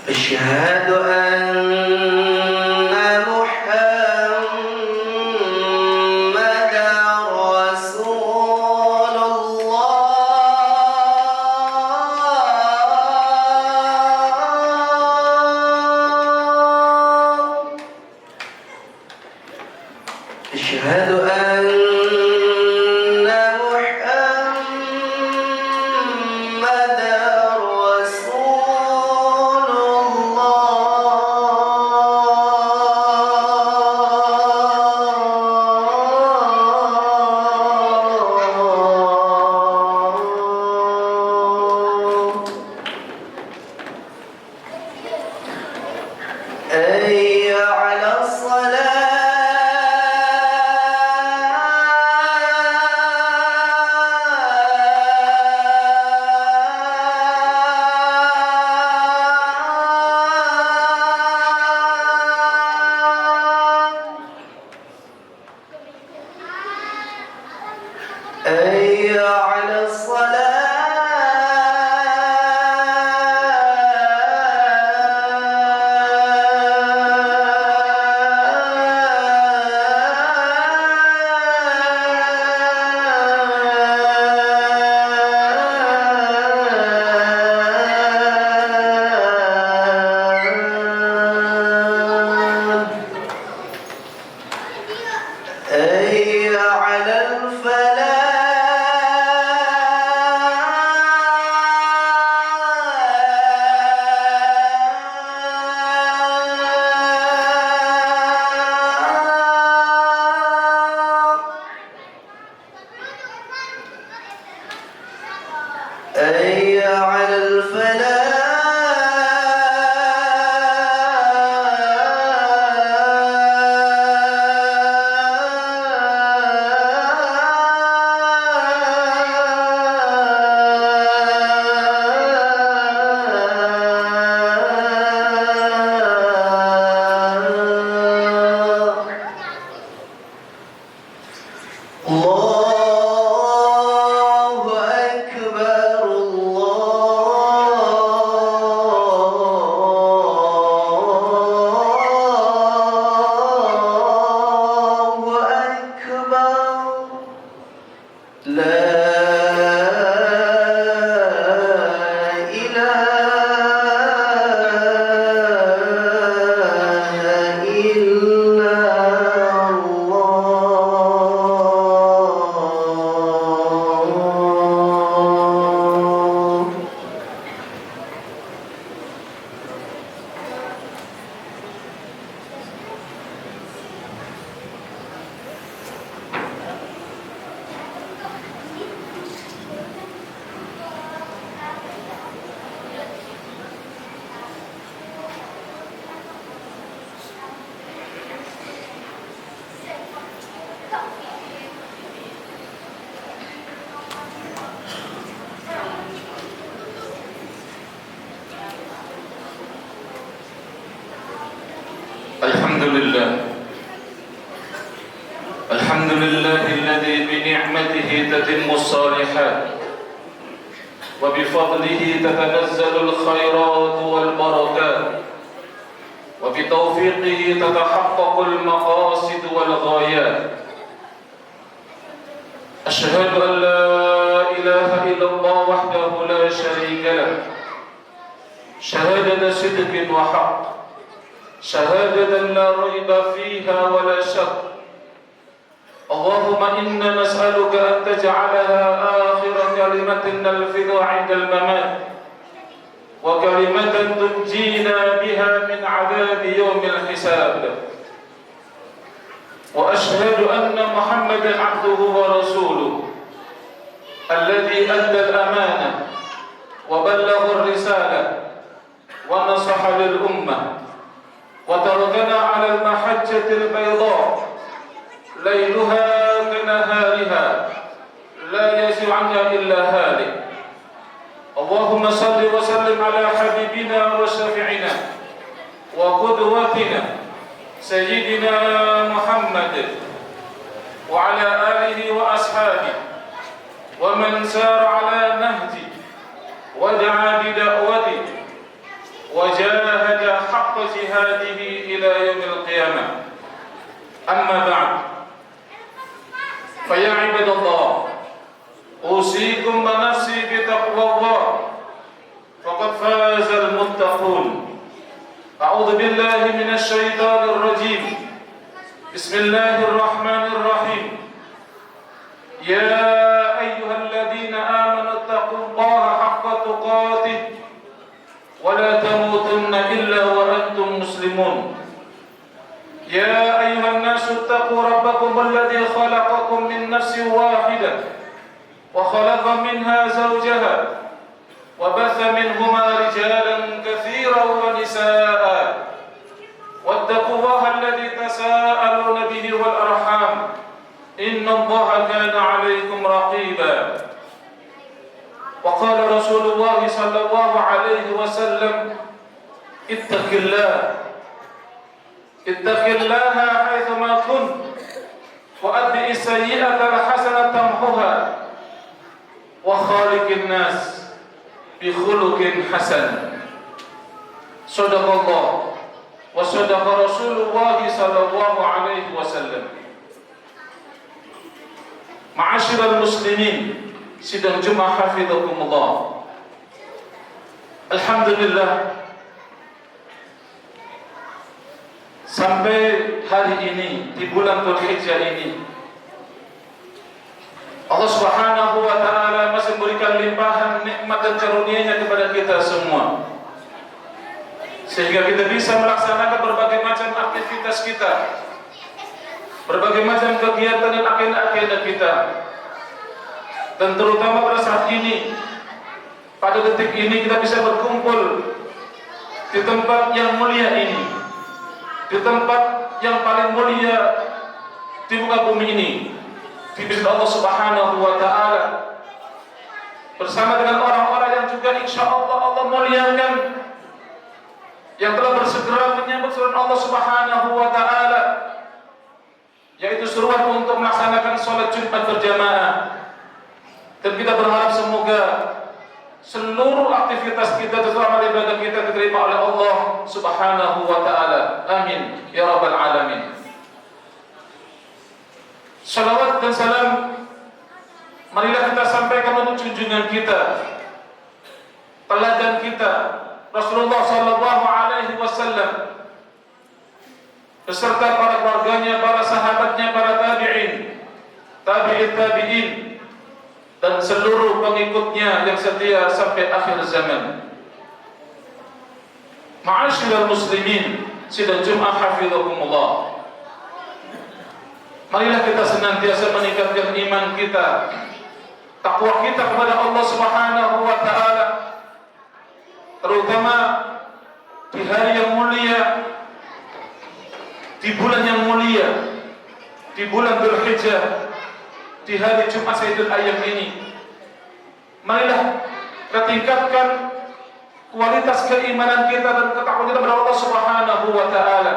أشهد أن محمدا رسول الله. أشهد أن حي على الصلاة حي على حي على الفلاح حي على الله أكبر الله أكبر لا إله إلا الله. الحمد لله الذي بنعمته تتم الصالحات وبفضله تتنزل الخيرات والبركات وبتوفيقه تتحقق المقاصد والغايات. أشهد أن لا إله إلا الله وحده لا شريك له شهادة صدق وحق، شهادة لا ريب فيها ولا شك. اللهم إنا نسألك أن تجعلها آخر كلمة نلفظ عند الممات، وكلمة تنجينا بها من عذاب يوم الحساب. وأشهد أن محمدا عبده ورسوله الذي أدى الأمانة وبلغ الرسالة ونصح للأمة وتركنا على المحجة البيضاء ليلها كنهارها لا يزيغ عنها إلا هالك. اللهم صل وسلم على حبيبنا وشفيعنا وقدوتنا سيدنا محمد وعلى آله وأصحابه ومن سار على نهجه ودعا بدعوته وجاهد حق جهاده إلى يوم القيامة. أما بعد، فيا عباد الله، أوصيكم ونفسي بتقوى الله، فقد فاز المتقون. أعوذ بالله من الشيطان الرجيم. بسم الله الرحمن الرحيم. يا أيها الذين آمنوا اتقوا الله حق تقاته ولا تموتن إلا وأنتم مسلمون. يا أيها الناس اتقوا ربكم الذي خلقكم من نفس واحدة وخلق منها زوجها وبث منهما رجالا كثيرا ونساء واتقوا الله الذي تساءلون به والأرحام إن الله كان عليكم رقيبا. وقال رسول الله صلى الله عليه وسلم اتق الله حيثما كنت وأتبع السيئة الحسنة تمحها وخالق الناس بخلق حسن. صدق الله وصدق رسول الله صلى الله عليه وسلم. Ma'asyiral muslimin, sidang Jumat hafizakumullah. Alhamdulillah, sampai hari ini di bulan Dzulhijjah ini Allah Subhanahu wa taala masih memberikan limpahan nikmat dan karunia-Nya kepada kita semua, sehingga kita bisa melaksanakan berbagai macam aktivitas kita, berbagai macam kegiatan dan agenda-agenda kita. Dan terutama pada saat ini, pada detik ini kita bisa berkumpul di tempat yang mulia ini, di tempat yang paling mulia di muka bumi ini, di masjid Allah Subhanahu wa taala, bersama dengan orang-orang yang juga insya Allah Allah muliakan, yang telah bersegera menyambut seruan Allah Subhanahu wa taala, yaitu seruan untuk melaksanakan sholat Jumat berjamaah. Dan kita berharap semoga seluruh aktivitas kita, terutama ibadah kita, diterima oleh Allah Subhanahu wa taala. Amin ya rabbal alamin. Salawat dan salam marilah kita sampaikan untuk junjungan kita, teladan kita, Rasulullah sallallahu alaihi wasallam, beserta para keluarganya, para sahabatnya, para tabi'in, tabi'in, dan seluruh pengikutnya yang setia sampai akhir zaman. Ma'asyiral muslimin, sidang Jumat hafizakumullah. Marilah kita senantiasa meningkatkan iman kita, takwa kita kepada Allah Subhanahu wa taala, terutama di hari yang mulia, di bulan yang mulia, di bulan Dzulhijjah, di hari Jumat Sayyidul Ayyam ini. Marilah kita tingkatkan kualitas keimanan kita dan ketakwaan kita kepada Allah Subhanahu wa taala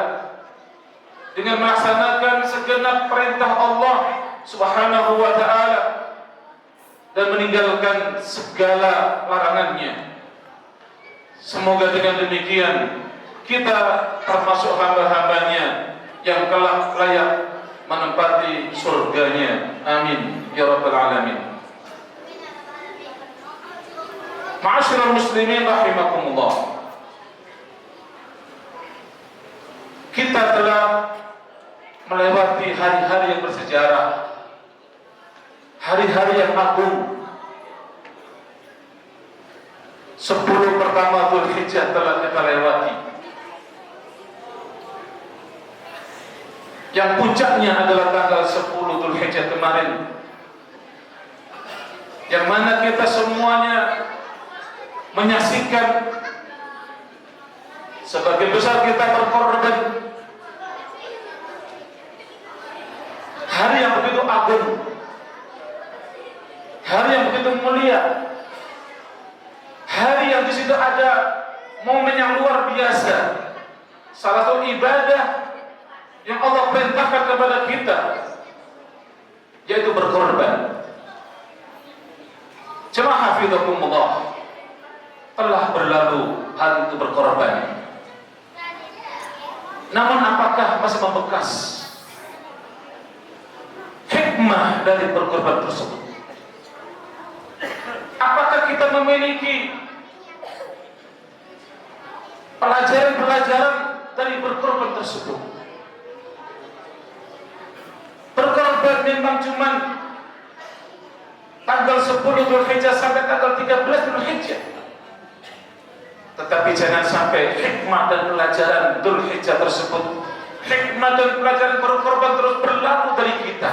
dengan melaksanakan segenap perintah Allah Subhanahu wa taala dan meninggalkan segala larangannya. Semoga dengan demikian kita termasuk hamba-hambanya yang kelak layak menempati surganya. Amin ya rabbal alamin. Ma'asyiral muslimin rahimakumullah. Kita telah melewati hari-hari yang bersejarah, hari-hari yang agung. 10 pertama Dzulhijjah telah kita lewati, yang puncaknya adalah tanggal 10 Dzulhijjah kemarin, yang mana kita semuanya menyaksikan sebagian besar kita berkorban. Hari yang begitu agung, hari yang begitu mulia, hari yang di situ ada momen yang luar biasa, salah satu ibadah yang Allah perintahkan kepada kita, yaitu berkorban. Jemaah hafizakumullah, telah berlalu hari itu berkorban. Namun apakah masih membekas hikmah dari berkorban tersebut? Apakah kita memiliki pelajaran-pelajaran dari berkorban tersebut? Berkorban memang cuma tanggal 10 Dzulhijjah sampai tanggal 13 Dzulhijjah. Tetapi jangan sampai hikmah dan pelajaran Dzulhijjah tersebut, hikmah dan pelajaran berkorban terus berlalu dari kita.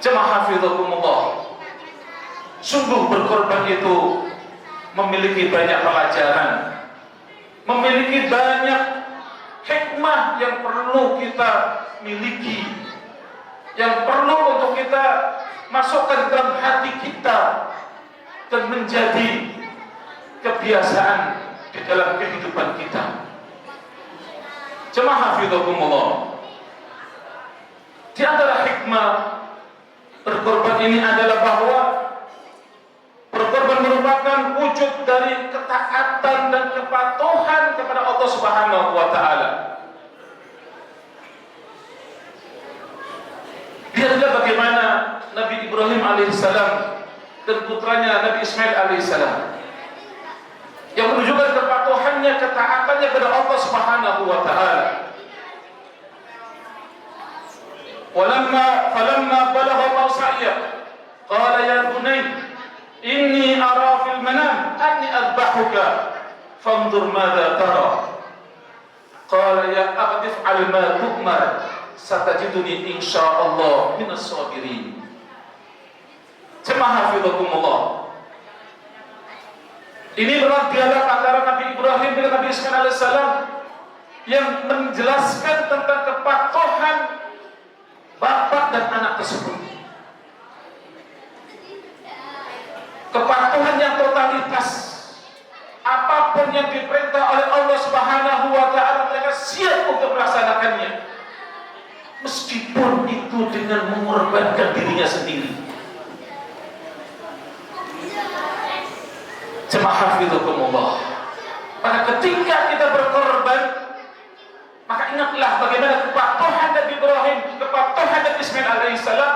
Jemaah hafizakumullah, sungguh berkorban itu memiliki banyak pelajaran, memiliki banyak hikmah yang perlu kita miliki, yang perlu untuk kita masukkan dalam hati kita dan menjadi kebiasaan di dalam kehidupan kita. Jemaah hafizakumullah, di antara hikmah berkorban ini adalah bahwa berkorban merupakan wujud dari ketaatan dan kepatuhan kepada Allah Subhanahu wa taala. Lihatlah bagaimana Nabi Ibrahim alaihissalam dan putranya Nabi Ismail alaihissalam yang menunjukkan kepatuhannya, ketaatannya kepada Allah Subhanahu wa taala. Falamma balagha mawsa'ya qala ya bunayya inni ara fil manam anni adbahuka fanzur madza tara qala ya abdi if'al ma tu'mar satajiduni insyaallah minas sabirin. Jemaah hafizakumullah, ini adalah dialog antara Nabi Ibrahim dengan Nabi Ismail alaihissalam yang menjelaskan tentang kepatuhan bapak dan anak tersebut. Kepatuhan yang totalitas, apapun yang diperintah oleh Allah Subhanahu wa taala mereka siap untuk melaksanakannya, meskipun itu dengan mengorbankan dirinya sendiri. Jemaah hafizakumullah, maka ketika kita berkorban, maka ingatlah bagaimana kepatuhan Nabi Ibrahim, kepatuhan Nabi Ismail alaihissalam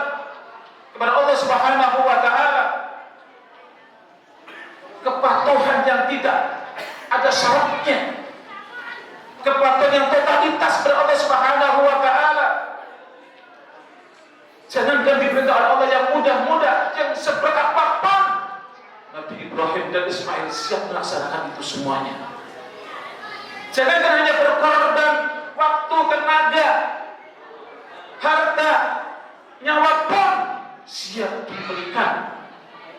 kepada Allah Subhanahu wa taala. Kepatuhan yang tidak ada syaratnya, kepatuhan yang totalitas kepada Allah Subhanahu wa taala. Jangankan diperintah oleh Allah yang mudah-mudah, yang seberat apapun, Nabi Ibrahim dan Ismail siap melaksanakan itu semuanya. Jangankan hanya berkorban waktu, tenaga, harta, nyawa pun siap diberikan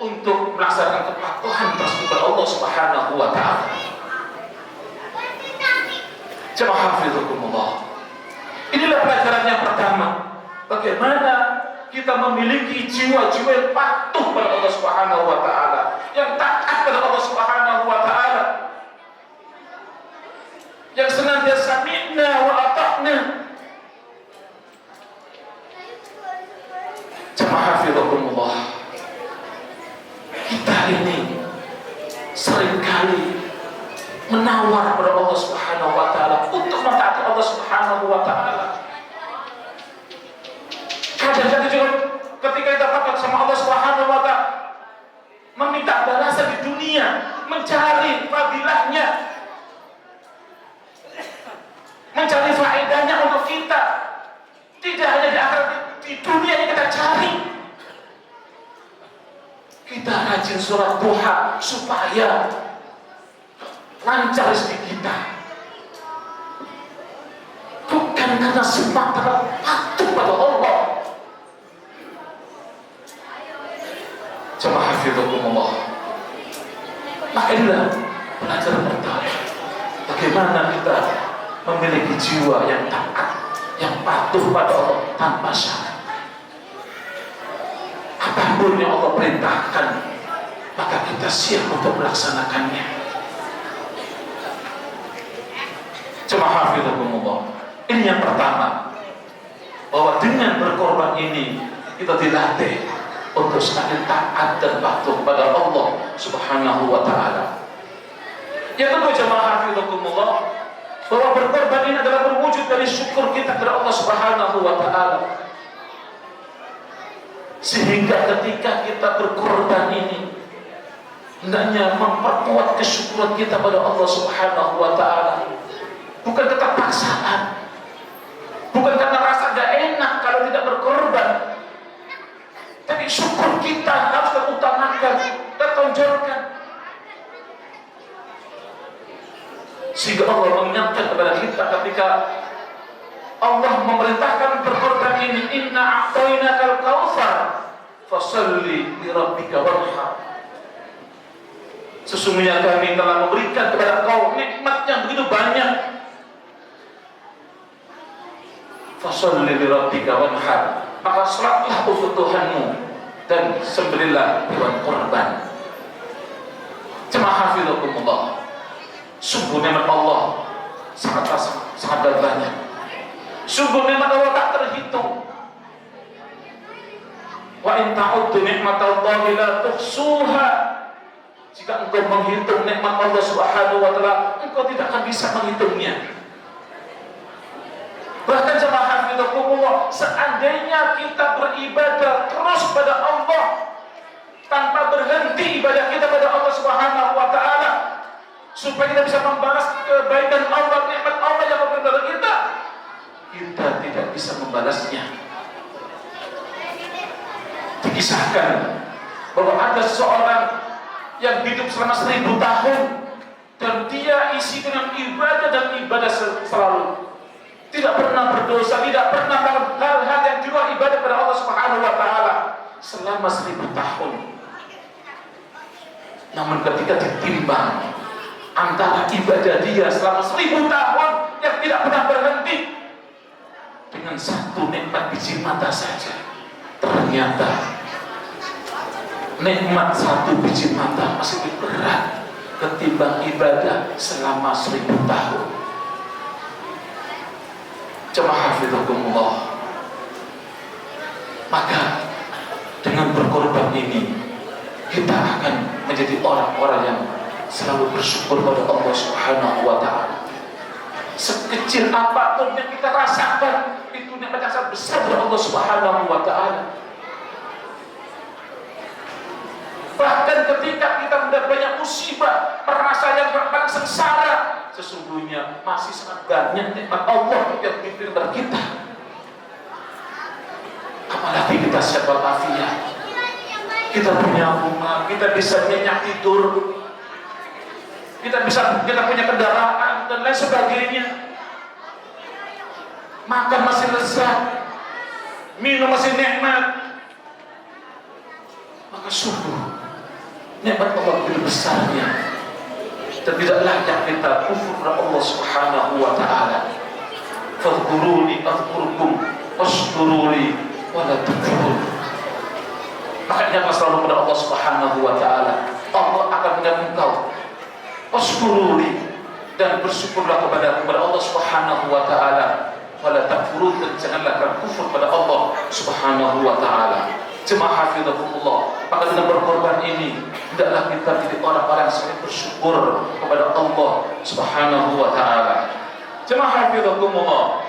untuk melaksanakan kepatuhan tersebut kepada Allah Subhanahu wa taala. Jemaah hafizakumullah, inilah pelajaran yang pertama, bagaimana kita memiliki jiwa-jiwa yang patuh kepada Allah Subhanahu wa taala, yang taat kepada Allah Subhanahu wa taala, yang senantiasa sami'na wa ata'na. Jemaah hafizakumullah, kita ini seringkali menawar kepada Allah Subhanahu wa taala untuk mentaati Allah Subhanahu wa taala. Kadang-kadang juga ketika kita takut sama Allah Subhanahu wa taala, meminta balasan di dunia, mencari fadilahnya, mencari faedahnya untuk kita, tidak hanya di akhirat, di dunia yang kita cari. Kita rajin sholat duha supaya lancar rezeki kita, bukan karena semata patuh pada Allah. Jemaah hafizakumullah, maka inilah pelajaran pertama, bagaimana kita memiliki jiwa yang taat, yang patuh pada Allah tanpa syarat. Apapun yang Allah perintahkan, maka kita siap untuk melaksanakannya. Jemaah hafizakumullah, ini yang pertama, bahwa dengan berkorban ini kita dilatih untuk semakin taat dan patuh pada Allah Subhanahu wa taala. Yang kedua, jemaah hafizakumullah, bahwa berkorban ini adalah berwujud dari syukur kita kepada Allah Subhanahu wa taala. Sehingga ketika kita berkorban ini hendaknya memperkuat kesyukuran kita pada Allah Subhanahu wa taala. Bukan keterpaksaan. Bukan karena rasa gak enak kalau tidak berkorban. Tapi syukur kita harus kita utamakan, kita tonjolkan. Sehingga Allah mengingatkan kepada kita ketika Allah memerintahkan berkorban ini, inna a'tainakal kautsar fasalli li rabbika wanhar. Sesungguhnya kami telah memberikan kepada kau nikmat yang begitu banyak. Fasalli li rabbika wanhar. Maka salatlah untuk Tuhanmu dan sembelihlah hewan korban. Jemaah hafizakumullah. Sungguh nikmat Allah sangat banyak. Sungguh nikmat Allah tak terhitung. Wa in ta'uddu ni'matallahi la tuhsuha. Jika engkau menghitung nikmat Allah Subhanahu wa taala, engkau tidak akan bisa menghitungnya. Bahkan jemaah hafizakumullah, seandainya kita beribadah terus pada Allah tanpa berhenti ibadah kita pada Allah Subhanahu wa taala, supaya kita bisa membalas kebaikan Allah, nikmat Allah yang memberikan kepada kita, kita tidak bisa membalasnya. Dikisahkan bahwa ada seseorang yang hidup selama 1000 tahun dan dia isi dengan ibadah dan ibadah selalu, tidak pernah berdosa, tidak pernah melakukan hal-hal yang di luar ibadah pada Allah Subhanahu wa taala selama 1000 tahun. Namun ketika ditimbang antara ibadah dia selama 1000 tahun yang tidak pernah berhenti dengan satu nikmat biji mata saja, ternyata nikmat satu biji mata masih lebih berat ketimbang ibadah selama 1000 tahun. Jemaah hafizakumullah, maka dengan berkorban ini kita akan menjadi orang-orang yang selalu bersyukur pada Allah Subhanahu wa taala. Sekecil apapun yang kita rasakan, itu nikmat yang sangat besar dari Allah Subhanahu wa taala. Bahkan ketika kita mendapat banyak musibah, merasa yang paling sengsara, sesungguhnya masih sangat banyak nikmat Allah yang diberikan kepada kita. Apalagi kita sehat walafiat, kita punya rumah, kita bisa nyenyak tidur, kita punya kendaraan dan lain sebagainya, makan masih lezat, minum masih nikmat, maka sungguh nikmat Allah begitu besarnya dan tidak layak kita kufur kepada Allah Subhanahu wa taala. Fadhkuruni adhkurkum washkuruni wa la takfurun. Maka ingatlah selalu kepada Allah Subhanahu wa taala. Allah akan mengingat engkau. Washkuruni, dan bersyukurlah kepada Allah Subhanahu wa taala. Wa la takfurun, dan janganlah kalian kufur kepada Allah Subhanahu wa taala. Jemaah hafizakumullah, maka dengan berkorban ini hendaklah kita menjadi orang-orang yang sering bersyukur kepada Allah Subhanahu wa taala. Jemaah hafizakumullah,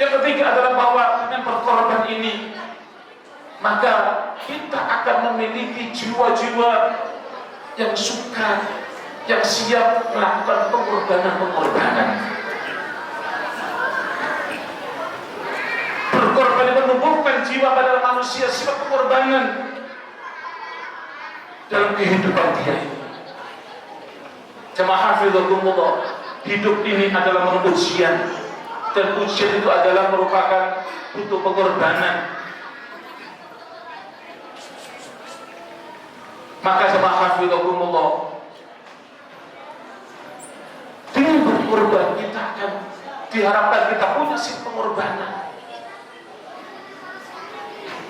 yang ketiga adalah bahwa dengan berkorban ini maka kita akan memiliki jiwa-jiwa yang suka, yang siap melakukan pengorbanan. Berkorban itu menumbuhkan jiwa pada manusia, sifat pengorbanan dalam kehidupan dia. Jemaah hafizakumullah, hidup ini adalah menuntut ujian, dan ujian itu adalah merupakan butuh pengorbanan. Maka jemaah hafizakumullah, dengan berkorban kita akan diharapkan kita punya sifat pengorbanan.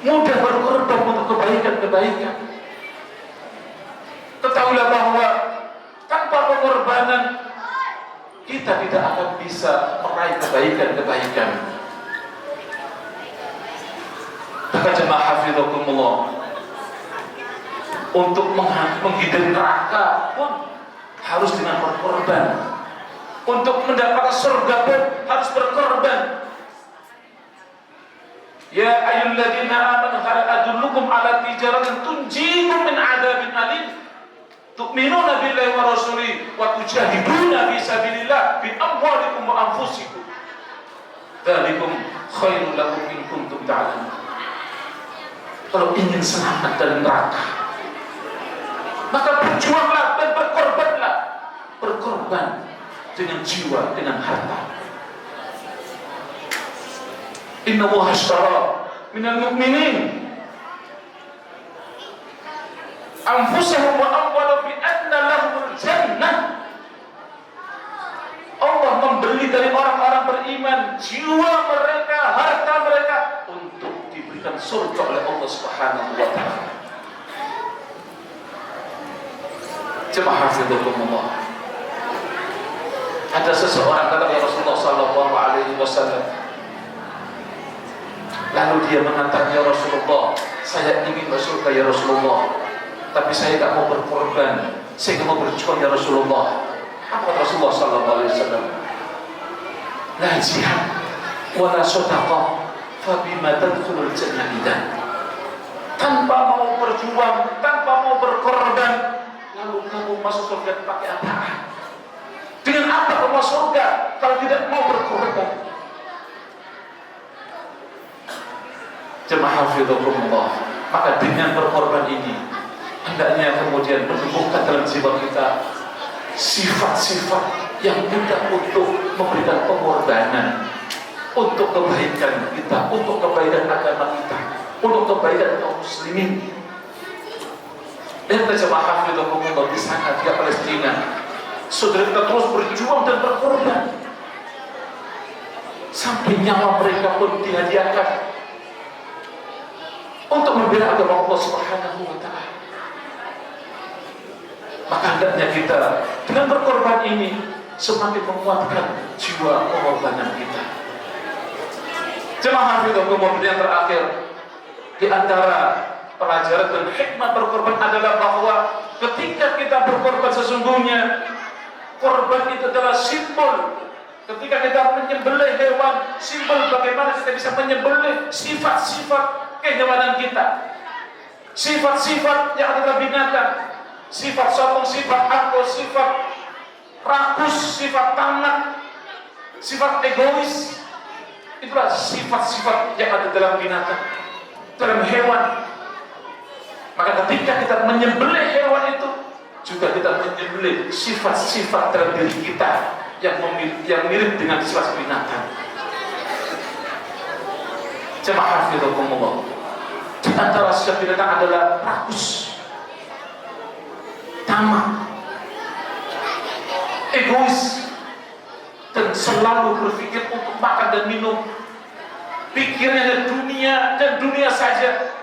Mudah berkorban untuk kebaikan-kebaikan. Ketahuilah bahwa tanpa pengorbanan kita tidak akan bisa meraih kebaikan-kebaikan. Maka jemaah hafizakumullah, untuk menghindari neraka pun harus dengan berkorban. Untuk mendapatkan surga pun harus berkorban. Ya ayyuhalladzina amanu hal adullukum ala tijaratin tunjikum min adzabin alim tu'minuna billahi wa rasulihi wa tujahiduna fi sabilillah bi amwalikum wa anfusikum dzalikum khairul lakum in kuntum ta'lamun. Kalau ingin selamat dari neraka, maka berjuanglah dan berkorbanlah. Berkorban dengan jiwa, dengan harta. Inna Allaha ashtara minal mu'minin anfusahum wa amwalahum bi anna lahumul jannah. Allah membeli dari orang-orang beriman jiwa mereka, harta mereka untuk diberikan surga oleh Allah Subhanahu wa taala. Jemaah hafizahumullah. Ada seseorang kata ya Rasulullah sallallahu alaihi wasallam, lalu dia mengatakan, ya Rasulullah, saya ingin masuk surga ya Rasulullah, tapi saya tak mau berkorban, saya tak mau berjuang ya Rasulullah. Apa kata Rasulullah sallallahu alaihi wasallam? La jihad wa la shadaqah fa bima tadkhulul jannah idan. Tanpa mau berjuang, tanpa mau berkorban, lalu kamu masuk surga pakai apa? Dengan apa kamu masuk surga kalau tidak mau berkorban? Jemaah hafizahumullah. Maka dengan berkorban ini hendaknya kemudian menumbuhkan dalam jiwa kita sifat-sifat yang mudah untuk memberikan pengorbanan untuk kebaikan kita, untuk kebaikan agama kita, untuk kebaikan kaum muslimin. Dan jemaah hafizahumullah di sana di Palestina, saudara kita terus berjuang dan berkorban sampai nyawa mereka pun dihadiahkan untuk membela agama Allah Subhanahu wa taala. Maka hendaknya kita dengan berkorban ini semakin menguatkan jiwa pengorbanan kita. Jemaah hafizahumullah, yang terakhir di antara pelajaran dan hikmah berkorban adalah bahwa ketika kita berkorban sesungguhnya korban itu adalah simbol. Ketika kita menyembelih hewan, simbol bagaimana kita bisa menyembelih sifat-sifat kehewanan kita, sifat-sifat yang ada dalam binatang, sifat sombong, sifat angkuh, sifat rakus, sifat tamak, sifat egois. Itulah sifat-sifat yang ada dalam binatang, dalam hewan. Maka ketika kita menyembelih hewan itu, juga kita menyembelih sifat-sifat dalam diri kita yang mirip dengan sifat binatang. Jemaah hafizahumullah, di antara sifat binatang adalah rakus, tamak, egois, dan selalu berpikir untuk makan dan minum. Pikirnya ada dunia dan dunia saja.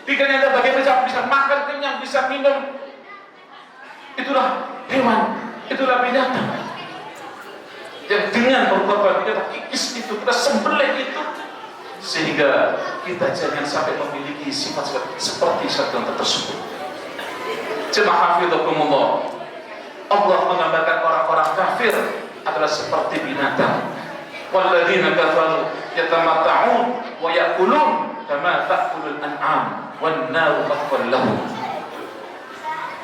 Pikirnya ada bagaimana bisa makan kenyang, bisa minum. Itulah hewan, itulah binatang. Yang dengan berkorban kita kikis itu, kita sembelih itu, sehingga kita jangan sampai memiliki sifat-sifat seperti syaitan tersebut. Jemaah hafizahumullah, Allah menggambarkan orang-orang kafir adalah seperti binatang. Walladzina kafaru yatamatta'un wa ya'kulun kama ta'kulul an'am wan naru mathwan lahum.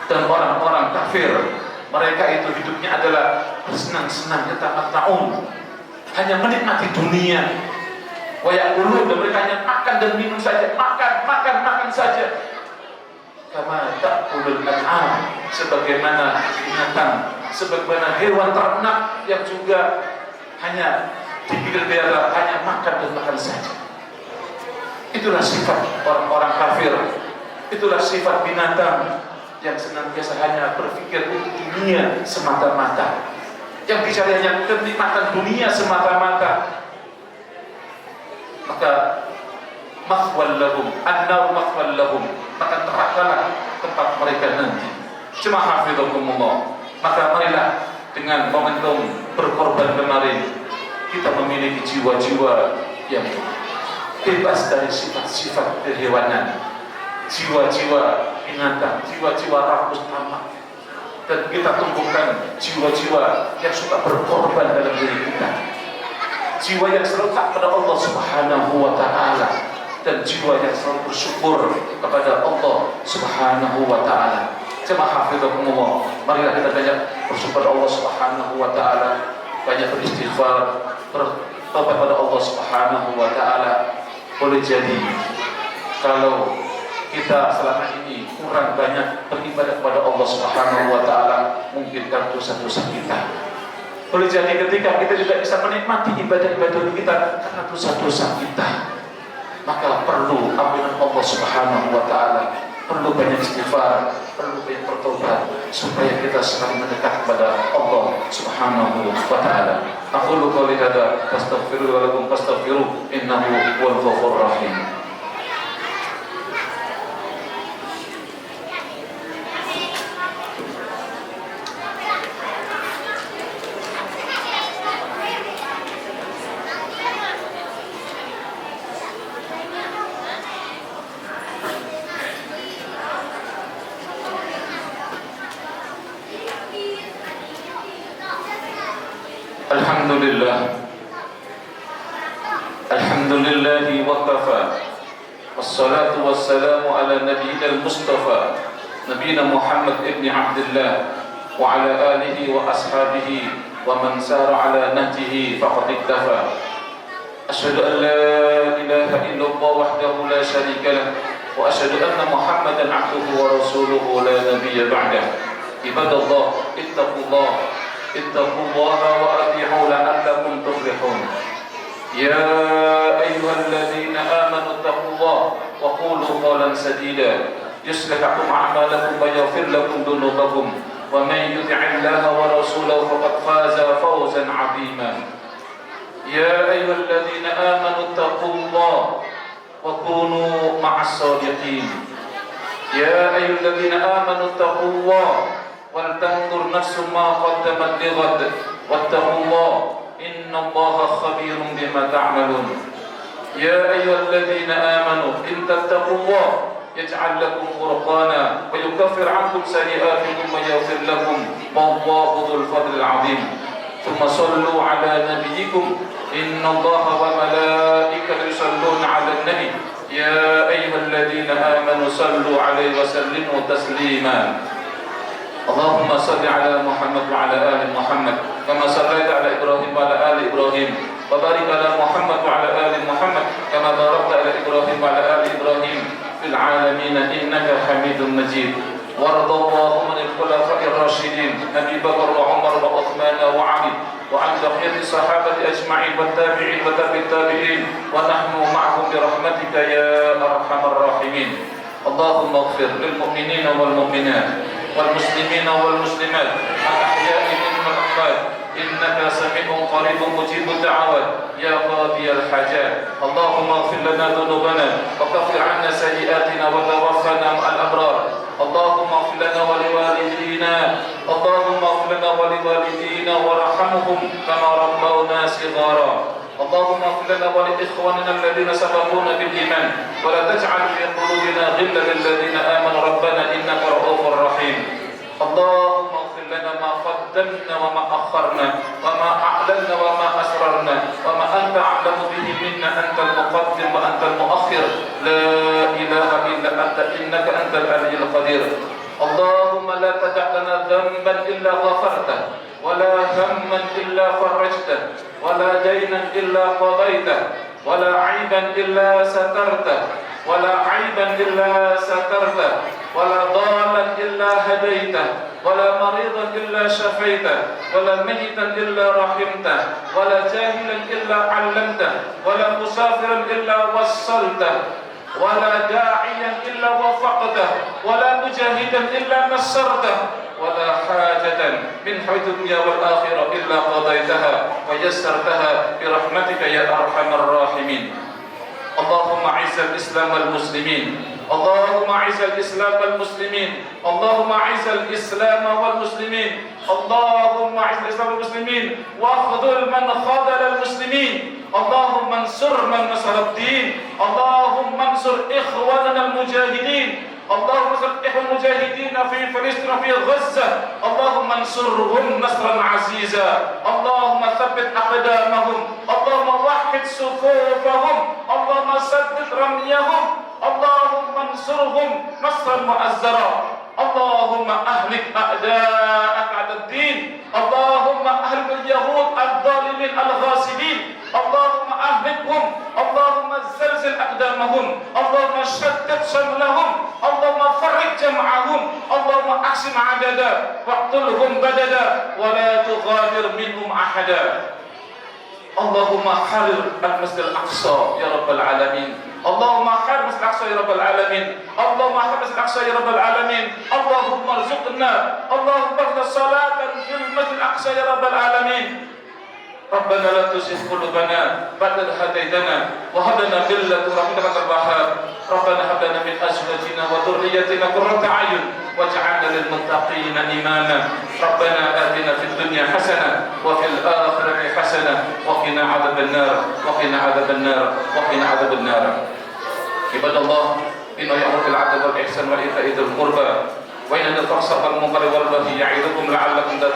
Dan orang-orang kafir, mereka itu hidupnya adalah bersenang-senang, yatamatta'un, hanya menikmati dunia. Wa ya'kulun, dan mereka hanya makan dan minum saja, makan saja. Kama ta'kulul an'am, sebagaimana binatang, sebagaimana hewan ternak yang juga hanya dipelihara, hanya makan dan makan saja. Itulah sifat orang-orang kafir, itulah sifat binatang yang senantiasa hanya berpikir untuk dunia semata-mata, yang dicari hanya kenikmatan dunia semata-mata. Maka mathwal lahum, an-nar mathwal lahum, maka nerakalah tempat mereka nanti. Jemaah hafizahumullah, maka marilah dengan momentum berkorban kemarin kita memiliki jiwa-jiwa yang bebas dari sifat-sifat kehewanan, jiwa-jiwa binatang, jiwa-jiwa rakus tamak. dan kita tumbuhkan jiwa-jiwa yang suka berkorban dalam diri kita, jiwa yang selalu taat pada Allah Subhanahu wa Ta'ala, dan jiwa yang selalu bersyukur kepada Allah Subhanahu wa Ta'ala. Jemaah hafizakumullah, marilah kita banyak bersyukur pada Allah Subhanahu wa Ta'ala, banyak beristighfar, bertobat pada Allah Subhanahu wa Ta'ala. Boleh jadi kalau kita selama ini kurang banyak beribadah kepada Allah Subhanahu wa Ta'ala, mungkin karena dosa-dosa kita. Boleh jadi ketika kita tidak bisa menikmati ibadah-ibadah kita karena dosa-dosa kita, maka perlu ampunan Allah Subhanahu wa Ta'ala, perlu banyak istighfar, perlu banyak bertobat supaya kita selalu mendekat kepada Allah Subhanahu wa Ta'ala. Aqulu qouli hadza fastaghfiru wa lakum fastaghfiru innahu huwal ghafurur rahim. Alhamdulillahi wa kafa, wassalatu wassalamu ala nabiyyina al-mustafa nabiyina Muhammad ibn Abdullah wa ala alihi wa ashabihi wa man sara ala nahjihi faqad iktafa. Asyhadu an la ilaha illallah wahdahu la syarika lah wa asyhadu anna Muhammadan abduhu wa rasuluhu la nabiyya ba'dah. Ibadallah ittaqullaha wa ati'u la'allakum tuflihun. يا أيها الذين آمنوا اتقوا الله وقولوا قولا سديدا يصلح لكم أعمالكم ويغفر لكم ذنوبكم ومن يطع الله ورسوله فقد فاز فوزا عظيما. يا أيها الذين آمنوا اتقوا الله وكونوا مع الصادقين. يا أيها الذين آمنوا اتقوا الله ولتنظر نفس ما قدمت لغد واتقوا الله إن الله خبير بما تعملون. يا أيها الذين آمنوا إن تتقوا الله يجعل لكم فرقانا ويكفر عنكم سيئاتكم ويغفر لكم والله ذو الفضل العظيم. ثم صلوا على نبيكم إن الله وملائكته يصلون على النبي يا أيها الذين آمنوا صلوا عليه وسلموا تسليما. اللهم صل على محمد وعلى آل محمد كما صليت على إبراهيم وعلى آل إبراهيم وبارك على محمد وعلى آل محمد كما باركت على إبراهيم وعلى آل إبراهيم في العالمين إنك حميد مجيد. وارض اللهم عن الخلفاء الراشدين أبي بكر وعمر وعثمان وعلي وعن بقية الصحابة أجمعين والتابعين وتابع التابعين ونحن معهم برحمتك يا أرحم الراحمين. اللهم اغفر للمؤمنين والمؤمنات والمسلمين والمسلمات الأحياء منهم والأموات إنك سميع قريب مجيب الدعوات يا قاضي الحاجات. اللهم اغفر لنا ذنوبنا وكفر عنا سيئاتنا وتوفنا مع الأبرار. اللهم اغفر لنا ولوالدينا وارحمهم كما ربونا صغارا. اللهم اغفر لنا ولإخواننا الذين سبقونا بالإيمان ولا تجعل في قلوبنا غلا للذين آمنوا ربنا إنك رؤوف رحيم. اللهم اغفر لنا ما قدمنا وما أخرنا وما أعلنا وما أسررنا وما أنت أعلم به منا أنت المقدم وأنت المؤخر لا إله إلا أنت إنك أنت العلي القدير. اللهم لا تدع لنا ذنبا إلا غفرته ولا هما إلا فرجته ولا دينا إلا قضيته ولا عيبا إلا سترته ولا عيبا إلا سترته ولا ضالا إلا هديته ولا مريضا إلا شفيته ولا ميتا إلا رحمته ولا جاهلا إلا علمته ولا مسافرا إلا وصلته ولا داعيا إلا وفقته ولا مجاهدا إلا نصرته ولا حاجة من حوائج الدنيا والآخرة إلا قضيتها ويسرتها برحمتك يا أرحم الراحمين. اللهم أعز الإسلام والمسلمين. اللهم أعز الإسلام والمسلمين. اللهم أعز الإسلام والمسلمين. اللهم أعز الإسلام والمسلمين واخذل من خذل المسلمين. اللهم انصر من نصر الدين. اللهم انصر إخواننا المجاهدين. اللهم انصر الإخوة المجاهدين في فلسطين وفي غزة، اللهم انصرهم نصرا عزيزا، اللهم ثبت أقدامهم، اللهم وحد صفوفهم، اللهم سدد رميهم، اللهم انصرهم نصرا مؤزرا، اللهم أهلك أعداءك على الدين، اللهم أهلك اليهود الظالمين الغاصبين، اللهم أهلكهم، اللهم زلزل أقدامهم، اللهم شتت شملهم، اللهم فرق جمعهم، اللهم أقسم عددا واقتلهم بددا ولا تغادر منهم أحدا. اللهم حرر المسجد الأقصى يا رب العالمين، اللهم حرر المسجد الأقصى يا رب العالمين، اللهم حرر المسجد الأقصى يا رب العالمين، اللهم ارزقنا، اللهم ارزقنا صلاة في المسجد الأقصى يا رب العالمين. ربنا لا تزغ قلوبنا بعد إذ هديتنا وهب لنا من لدنك رحمة إنك أنت الوهاب. ربنا هب لنا من أزواجنا وذريتنا قرة أعين واجعلنا للمتقين إماما. ربنا آتنا في الدنيا حسنة وفي الآخرة حسنة وقنا عذاب النار، وقنا عذاب النار، وقنا عذاب النار. عباد الله، إنه يأمر بالعدل والإحسان وإيتاء ذي القربى وينهى عن الفحشاء والمنكر والبغي يعظكم لعلكم تذكرون.